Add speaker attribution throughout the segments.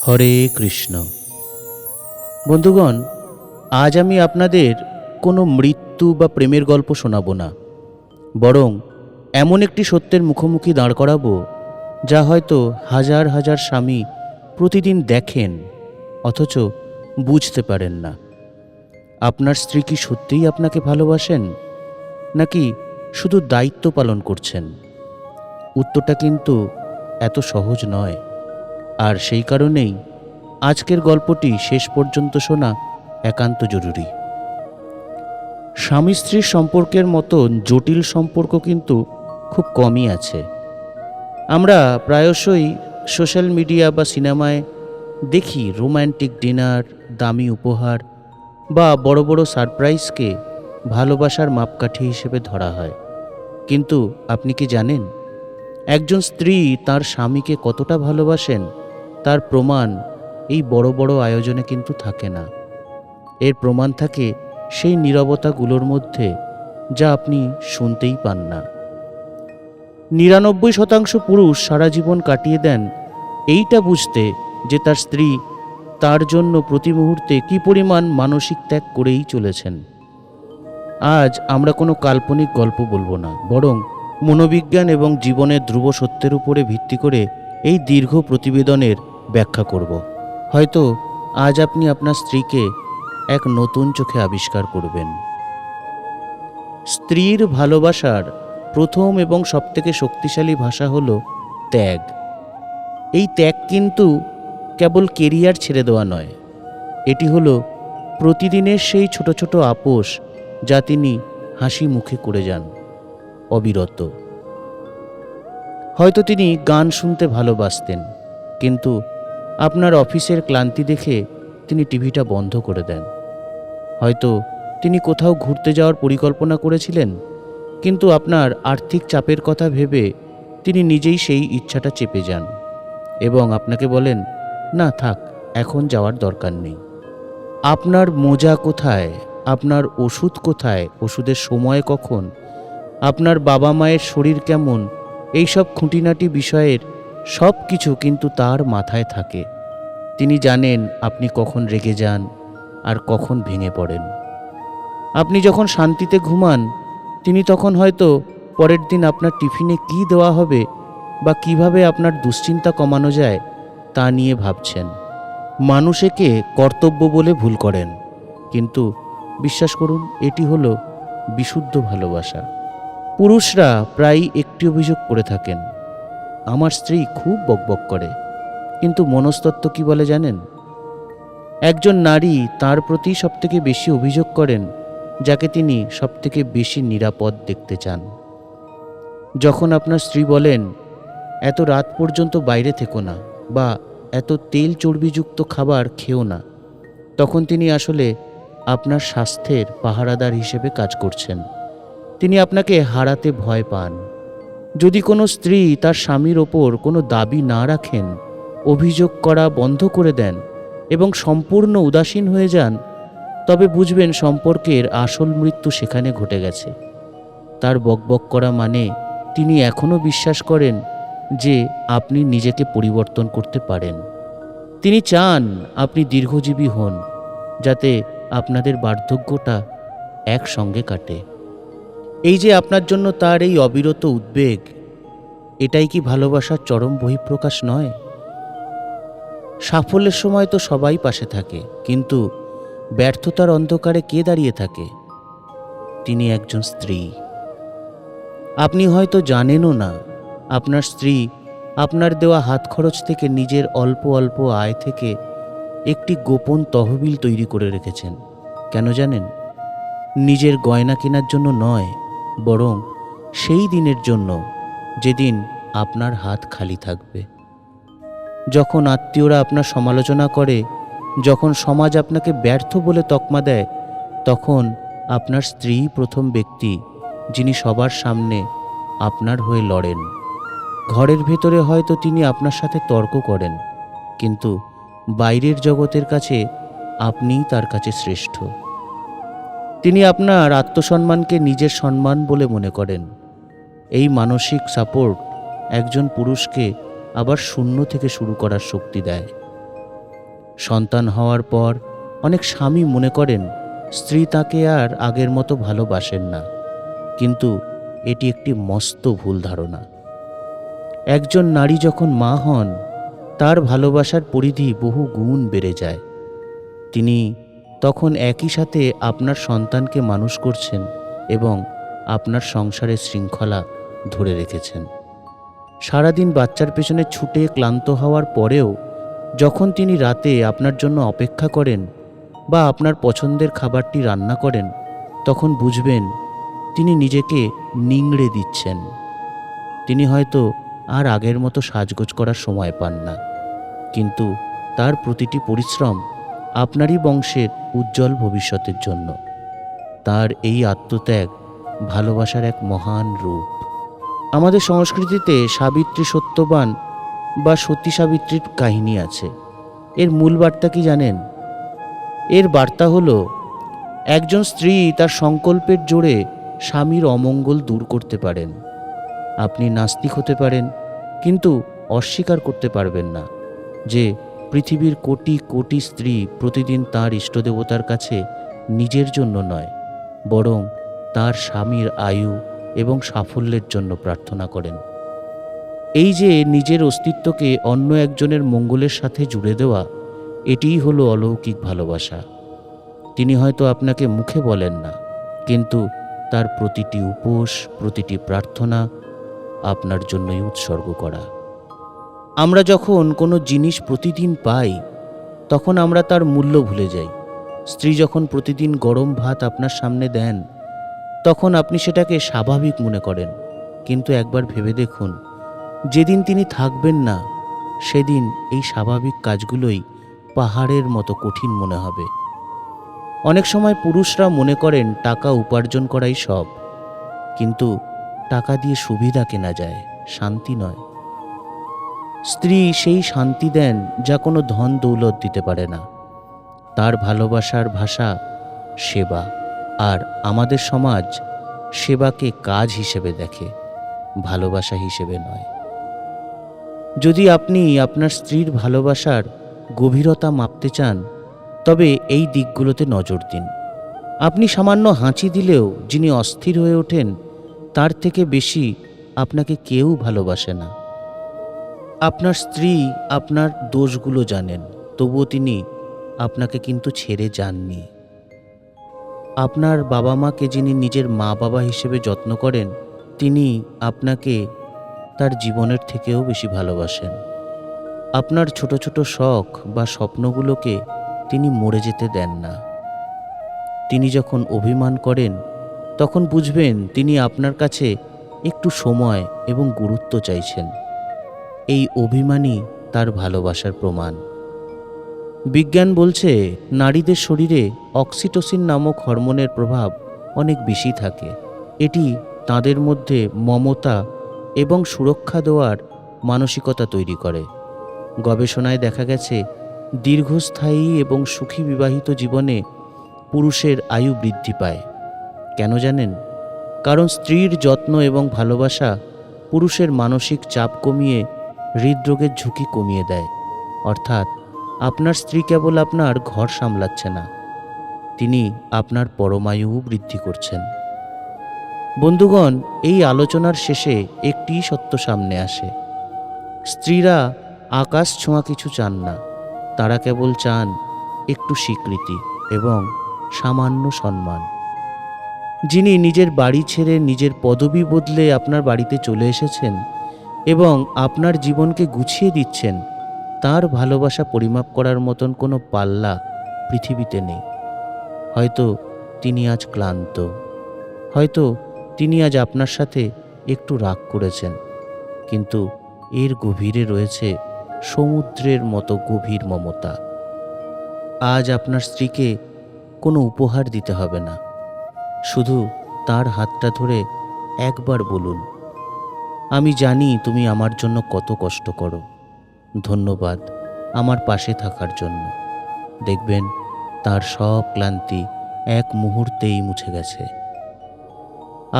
Speaker 1: হরে কৃষ্ণ। বন্ধুগণ, আজ আমি আপনাদের কোনো মৃত্যু বা প্রেমের গল্প শোনাব না, বরং এমন একটি সত্যের মুখোমুখি দাঁড় করাবো যা হয়তো হাজার হাজার স্বামী প্রতিদিন দেখেন অথচ বুঝতে পারেন না। আপনার স্ত্রী কি সত্যিই আপনাকে ভালোবাসেন, নাকি শুধু দায়িত্ব পালন করছেন? উত্তরটা কিন্তু এত সহজ নয়। আর সেই কারণেই আজকের গল্পটি শেষ পর্যন্ত শোনা একান্ত জরুরি। স্বামী স্ত্রীর সম্পর্কের মতন জটিল সম্পর্ক কিন্তু খুব কমই আছে। আমরা প্রায়শই সোশ্যাল মিডিয়া বা সিনেমায় দেখি রোম্যান্টিক ডিনার, দামি উপহার বা বড় বড় সারপ্রাইজকে ভালোবাসার মাপকাঠি হিসেবে ধরা হয়। কিন্তু আপনি কি জানেন, একজন স্ত্রী তার স্বামীকে কতটা ভালোবাসেন তার প্রমাণ এই বড় বড় আয়োজনে কিন্তু থাকে না। এর প্রমাণ থাকে সেই নীরবতাগুলোর মধ্যে, যা আপনি শুনতেই পান না। ৯৯% পুরুষ সারা জীবন কাটিয়ে দেন এইটা বুঝতে যে তার স্ত্রী তার জন্য প্রতি মুহূর্তে কী পরিমাণ মানসিক ত্যাগ করেই চলেছেন। আজ আমরা কোনো কাল্পনিক গল্প বলবো না, বরং মনোবিজ্ঞান এবং জীবনের ধ্রুব সত্যের উপরে ভিত্তি করে এই দীর্ঘ প্রতিবেদনের ব্যাখ্যা করব। হয়তো আজ আপনি আপনার স্ত্রীকে এক নতুন চোখে আবিষ্কার করবেন। স্ত্রীর ভালোবাসার প্রথম এবং সবথেকে শক্তিশালী ভাষা হলো ত্যাগ। এই ত্যাগ কিন্তু কেবল কেরিয়ার ছেড়ে দেওয়া নয়, এটি হলো প্রতিদিনের সেই ছোট ছোট আপোষ যা তিনি হাসি মুখে করে যান অবিরত। হয়তো তিনি গান শুনতে ভালোবাসতেন, কিন্তু আপনার অফিসের ক্লান্তি দেখে তিনি টিভিটা বন্ধ করে দেন। হয়তো তিনি কোথাও ঘুরতে যাওয়ার পরিকল্পনা করেছিলেন, কিন্তু আপনার আর্থিক চাপের কথা ভেবে তিনি নিজেই সেই ইচ্ছাটা চেপে যান এবং আপনাকে বলেন, না থাক, এখন যাওয়ার দরকার নেই। আপনার মোজা কোথায়, আপনার ওষুধ কোথায়, ওষুধের সময় কখন, আপনার বাবা মায়ের শরীর কেমন, এইসব খুঁটিনাটি বিষয়ের সব কিছু কিন্তু তার মাথায় থাকে। তিনি জানেন আপনি কখন রেগে যান আর কখন ভেঙে পড়েন। আপনি যখন শান্তিতে ঘুমান, তিনি তখন হয়তো পরের দিন আপনার টিফিনে কী দেওয়া হবে বা কিভাবে আপনার দুশ্চিন্তা কমানো যায় তা নিয়ে ভাবছেন। মানুষ একে কর্তব্য বলে ভুল করেন, কিন্তু বিশ্বাস করুন, এটি হলো বিশুদ্ধ ভালোবাসা। পুরুষরা প্রায়ই একটি অভিযোগ করে থাকেন, আমার স্ত্রী খুব বকবক করে। কিন্তু মনস্তত্ত্ব কি বলে জানেন? একজন নারী তার প্রতি সবথেকে বেশি অভিযোগ করেন যাকে তিনি সবথেকে বেশি নিরাপদ দেখতে চান। যখন আপনার স্ত্রী বলেন, এত রাত পর্যন্ত বাইরে থেকো না বা এত তেল চর্বিযুক্ত খাবার খেও না, তখন তিনি আসলে আপনার স্বাস্থ্যের পাহারাদার হিসেবে কাজ করছেন। তিনি আপনাকে হারাতে ভয় পান। যদি কোনো স্ত্রী তার স্বামীর ওপর কোনো দাবি না রাখেন, অভিযোগ করা বন্ধ করে দেন এবং সম্পূর্ণ উদাসীন হয়ে যান, তবে বুঝবেন সম্পর্কের আসল মৃত্যু সেখানে ঘটে গেছে। তার বকবক করা মানে তিনি এখনও বিশ্বাস করেন যে আপনি নিজেকে পরিবর্তন করতে পারেন। তিনি চান আপনি দীর্ঘজীবী হন, যাতে আপনাদের বার্ধক্যটা একসঙ্গে কাটে। এই যে আপনার জন্য তার এই অবিরত উদ্বেগ, এটাই কি ভালোবাসার চরম বহিঃপ্রকাশ নয়? সাফল্যের সময় তো সবাই পাশে থাকে, কিন্তু ব্যর্থতার অন্ধকারে কে দাঁড়িয়ে থাকে? তিনি একজন স্ত্রী। আপনি হয়তো জানেনও না, আপনার স্ত্রী আপনার দেওয়া হাত খরচ থেকে নিজের অল্প অল্প আয় থেকে একটি গোপন তহবিল তৈরি করে রেখেছেন। কেন জানেন? নিজের গয়না কেনার জন্য নয়, বরং সেই দিনের জন্য যেদিন আপনার হাত খালি থাকবে। যখন আত্মীয়রা আপনার সমালোচনা করে, যখন সমাজ আপনাকে ব্যর্থ বলে তকমা দেয়, তখন আপনার স্ত্রী প্রথম ব্যক্তি যিনি সবার সামনে আপনার হয়ে লড়েন। ঘরের ভেতরে হয়তো তিনি আপনার সাথে তর্ক করেন, কিন্তু বাইরের জগতের কাছে আপনিই তার কাছে শ্রেষ্ঠ। তিনি আপনার আত্মসম্মানকে নিজের সম্মান বলে মনে করেন। এই মানসিক সাপোর্ট একজন পুরুষকে আবার শূন্য থেকে শুরু করার শক্তি দেয়। সন্তান হওয়ার পর অনেক স্বামী মনে করেন স্ত্রী তাকে আর আগের মতো ভালোবাসেন না, কিন্তু এটি একটি মস্ত ভুল ধারণা। একজন নারী যখন মা হন, তার ভালোবাসার পরিধি বহু গুণ বেড়ে যায়। তিনি তখন একই সাথে আপনার সন্তানকে মানুষ করছেন এবং আপনার সংসারের শৃঙ্খলা ধরে রেখেছেন। সারাদিন বাচ্চার পেছনে ছুটে ক্লান্ত হওয়ার পরেও যখন তিনি রাতে আপনার জন্য অপেক্ষা করেন বা আপনার পছন্দের খাবারটি রান্না করেন, তখন বুঝবেন তিনি নিজেকে নিংড়ে দিচ্ছেন। তিনি হয়তো আর আগের মতো সাজগোজ করার সময় পান না, কিন্তু তার প্রতিটি পরিশ্রম আপনারই বংশের উজ্জ্বল ভবিষ্যতের জন্য। তার এই আত্মত্যাগ ভালোবাসার এক মহান রূপ। আমাদের সংস্কৃতিতে সাবিত্রী সত্যবান বা সতী সাবিত্রীর কাহিনী আছে। এর মূল বার্তা কি জানেন? এর বার্তা হলো, একজন স্ত্রী তার সংকল্পের জোরে স্বামীর অমঙ্গল দূর করতে পারেন। আপনি নাস্তিক হতে পারেন, কিন্তু অস্বীকার করতে পারবেন না যে পৃথিবীর কোটি কোটি স্ত্রী প্রতিদিন তার ইষ্টদেবতার কাছে নিজের জন্য নয়, বরং তার স্বামীর আয়ু এবং সাফল্যের জন্য প্রার্থনা করেন। এই যে নিজের অস্তিত্বকে অন্য একজনের মঙ্গলের সাথে জুড়ে দেওয়া, এটিই হলো অলৌকিক ভালোবাসা। তিনি হয়তো আপনাকে মুখে বলেন না, কিন্তু তার প্রতিটি উপোস, প্রতিটি প্রার্থনা আপনার জন্যই উৎসর্গ করা। আমরা যখন কোনো জিনিস প্রতিদিন পাই, তখন আমরা তার মূল্য ভুলে যাই। স্ত্রী যখন প্রতিদিন গরম ভাত আপনার সামনে দেন, তখন আপনি সেটাকে স্বাভাবিক মনে করেন, কিন্তু একবার ভেবে দেখুন, যেদিন তিনি থাকবেন না, সেদিন এই স্বাভাবিক কাজগুলোই পাহাড়ের মতো কঠিন মনে হবে। অনেক সময় পুরুষরা মনে করেন টাকা উপার্জন করাই সব, কিন্তু টাকা দিয়ে সুবিধা কেনা যায়, শান্তি নয়। স্ত্রী সেই শান্তি দেন যা কোনো ধন দৌলত দিতে পারে না। তার ভালোবাসার ভাষা সেবা, আর আমাদের সমাজ সেবাকে কাজ হিসেবে দেখে, ভালোবাসা হিসেবে নয়। যদি আপনি আপনার স্ত্রীর ভালোবাসার গভীরতা মাপতে চান, তবে এই দিকগুলোতে নজর দিন। আপনি সামান্য হাঁচি দিলেও যিনি অস্থির হয়ে ওঠেন, তার থেকে বেশি আপনাকে কেউ ভালোবাসে না। আপনার স্ত্রী আপনার দোষগুলো জানেন, তবুও তিনি আপনাকে কিন্তু ছেড়ে যাননি। আপনার বাবা মাকে যিনি নিজের মা বাবা হিসেবে যত্ন করেন, তিনি আপনাকে তার জীবনের থেকেও বেশি ভালোবাসেন। আপনার ছোট ছোট শখ বা স্বপ্নগুলোকে তিনি মরে যেতে দেন না। তিনি যখন অভিমান করেন, তখন বুঝবেন তিনি আপনার কাছে একটু সময় এবং গুরুত্ব চাইছেন। এই অভিমানই তার ভালোবাসার প্রমাণ। বিজ্ঞান বলছে, নারীদের শরীরে অক্সিটোসিন নামক হরমোনের প্রভাব অনেক বেশি থাকে। এটি তাদের মধ্যে মমতা এবং সুরক্ষা দেওয়ার মানসিকতা তৈরি করে। গবেষণায় দেখা গেছে, দীর্ঘস্থায়ী এবং সুখী বিবাহিত জীবনে পুরুষের আয়ু বৃদ্ধি পায়। কেন জানেন? কারণ স্ত্রীর যত্ন এবং ভালোবাসা পুরুষের মানসিক চাপ কমিয়ে হৃদরোগের ঝুঁকি কমিয়ে দেয়। অর্থাৎ আপনার স্ত্রী কেবল আপনার ঘর সামলাচ্ছে না, তিনি আপনার পরমায়ু বৃদ্ধি করছেন। বন্ধুগণ, এই আলোচনার শেষে একটি সত্য সামনে আসে। স্ত্রীরা আকাশ ছোঁয়া কিছু চান না, তারা কেবল চান একটু স্বীকৃতি এবং সামান্য সম্মান। যিনি নিজের বাড়ি ছেড়ে নিজের পদবি বদলে আপনার বাড়িতে চলে এসেছেন এবং আপনার জীবনকে গুছিয়ে দিচ্ছেন, তার ভালোবাসা পরিমাপ করার মতন কোনো পাল্লা পৃথিবীতে নেই। হয়তো তিনি আজ ক্লান্ত, হয়তো তিনি আজ আপনার সাথে একটু রাগ করেছেন, কিন্তু এর গভীরে রয়েছে সমুদ্রের মতো গভীর মমতা। আজ আপনার স্ত্রীকে কোনো উপহার দিতে হবে না, শুধু তার হাতটা ধরে একবার বলুন, আমি জানি তুমি আমার জন্য কত কষ্ট করো, ধন্যবাদ আমার পাশে থাকার জন্য। দেখবেন তার সব ক্লান্তি এক মুহূর্তেই মুছে গেছে।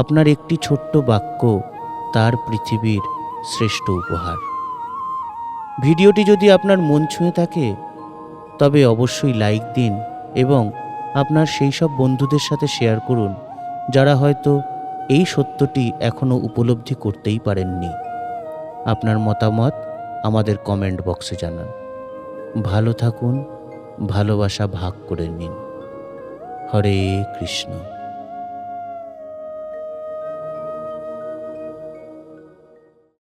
Speaker 1: আপনার একটি ছোট্ট বাক্য তার পৃথিবীর শ্রেষ্ঠ উপহার। ভিডিওটি যদি আপনার মন ছুঁয়ে থাকে, তবে অবশ্যই লাইক দিন এবং আপনার সেই সব বন্ধুদের সাথে শেয়ার করুন যারা হয়তো এই সত্যটি এখনও উপলব্ধি করতেই পারেননি। আপনার মতামত আমাদের কমেন্ট বক্সে জানান। ভালো থাকুন, ভালোবাসা ভাগ করে নিন। হরে কৃষ্ণ।